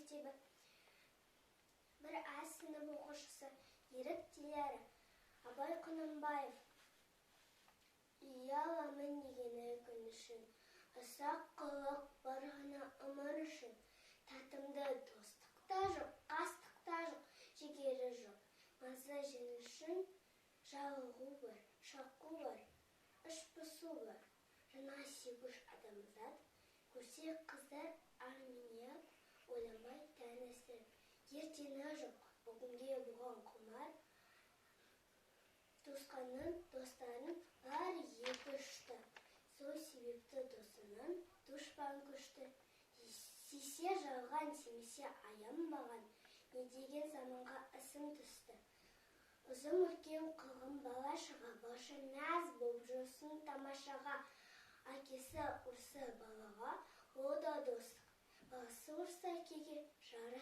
мектебі. Бір А сынып оқушысы Ерік Теләрі Абай Құнанбаев ұяламын дегені күн үшін, ұсақ қылық бар ғана өмір үшін. Татымды достықта жоқ, қастықта жоқ, жігері жоқ. Маза жеңіл үшін жалығу бар, шаққу бар, ішпісу бар. Жана сүйгіш адамзат, көрсе қыздар армия, ойламай тәнісі. Ертеңі жоқ, бүгінге бұған құмар. Туысқанның, достарын бар екі-үшті. Сол себепті досының дұшпан күшті. Сесе жалған, семесе аянбаған, не деген заманға ісім түсті. Ұзым үлкен қылғын бала-шаға, башы нәз болып жүрсін тамашаға. Әкесі ұрса балаға, о да достық. Баласы ұрса әкеге, жары